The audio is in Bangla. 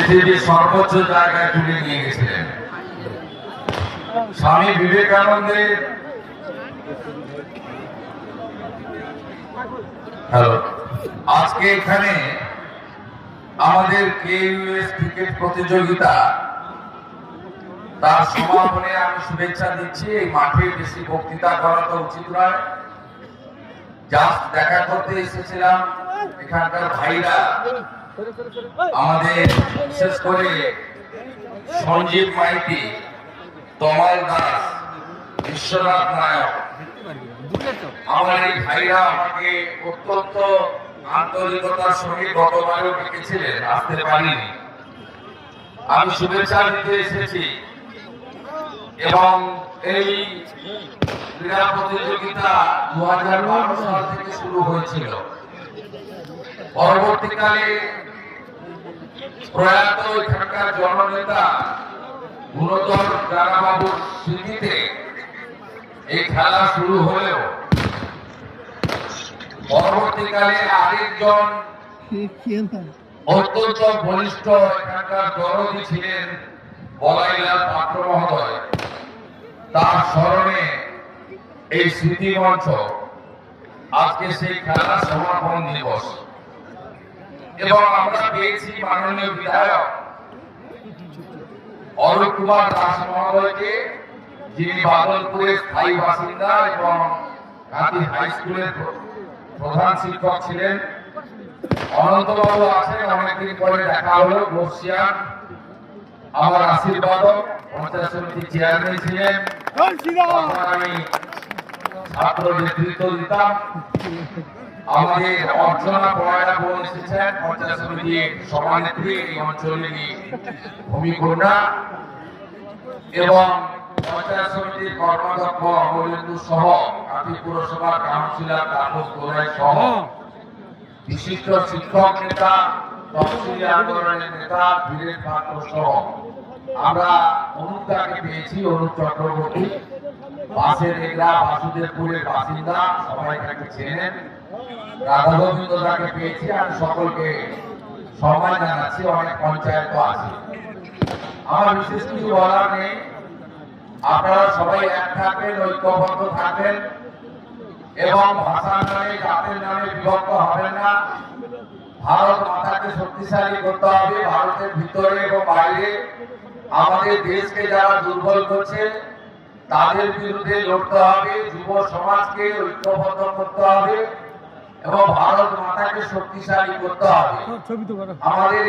পৃথিবীর সর্বোচ্চ জায়গায় তুলে নিয়ে গেছিলেন। স্বামী বিবেকানন্দের আজকে এখানে আমাদের কেইউএস ক্রিকেট প্রতিযোগিতা তার সমাপনে আমি শুভেচ্ছা দিচ্ছি। এই মাঠে বেশি বক্তৃতা করা তো উচিত নয়, জাস্ট দেখা করতে এসেছিলাম। এখানকার ভাইরা আমাদের বিশেষ করে সঞ্জীব মাইতি, তমাল দাস, বিশ্বনাথ নায়ক, আমার এই ভাইরা আমাকে অত্যন্ত আন্তরিকতার সঙ্গে গতবারও ডেকেছিলেন, আসতে পারিনি। আমি শুভেচ্ছা দিতে এসেছি এবং এই ক্রীড়া প্রতিযোগিতা 2012 সাল থেকে শুরু হয়েছিল। পরবর্তীকালে প্রয়াত এখানকার জননেতা গুণধর রানাবাবুর স্মৃতিতে এই খেলা শুরু হলেও পরবর্তীকালে আরেকজন অত্যন্ত বলিষ্ঠ এখানকার দরদি ছিলেন বলাইলাল পাত্র মহোদয়। তার স্মরণে এই স্মৃতি মঞ্চ আজকে সেই খেলার সমাপন দিবস। এবং আমরা পেয়েছি মাননীয় বিধায়ক অরূপ কুমার দাস মহোদয়কে, যিনি বাদলপুরের স্থায়ী বাসিন্দা এবং গান্ধী হাই স্কুলের প্রধান শিক্ষক ছিলেন। অনন্তবাবু আছেন, অনেকদিন পরে দেখা হলো, বর্ষিয়ান আমার আশীর্বাদক, পঞ্চায়েত সমিতির চেয়ারম্যান ছিলেন। আমি ছাত্র নেতৃত্ব দিতাম। আমাদের অর্চনা পয়রা বোন এসেছেন, পঞ্চায়েত সমিতির সভানেত্রী, এই অঞ্চলেরই ভূমিকন্যা, এবং পঞ্চায়েত সমিতির কর্মাধ্যক্ষ অমরেন্দু সহ কাঁথি পুরসভার কাউন্সিলর তাপস গোড়াই সহ বিশিষ্ট শিক্ষক নেতা, তফসিলি আন্দোলনের নেতা বীরেন পাত্র সহ আমরা অনুপদাকে পেয়েছি। অনুপ চক্রবর্তী বাসের এগরা বাসুদেবপুরের বাসিন্দা, সবাই তাকে চেনেন। রাধা গোবিন্দ দাকে পেয়েছি। আমি সকলকে সম্মান জানাচ্ছি। অনেক পঞ্চায়েত আছে, আমার বিশেষ কিছু বলার নেই। আপনারা সবাই এক থাকবেন, ঐক্যবদ্ধ থাকবেন এবং ভাষার নামে জাতের নামে বিভক্ত হবেন না। ভারত মাতাকে শক্তিশালী করতে হবে। ভারতের ভিতরে এবং বাইরে আমাদের দেশকে যারা দুর্বল করছে তাদের বিরুদ্ধে লড়তে হবে। যুব সমাজকে ঐক্যবদ্ধ করতে হবে এবং ভারত মাতাকে শক্তিশালী করতে হবে। আমাদের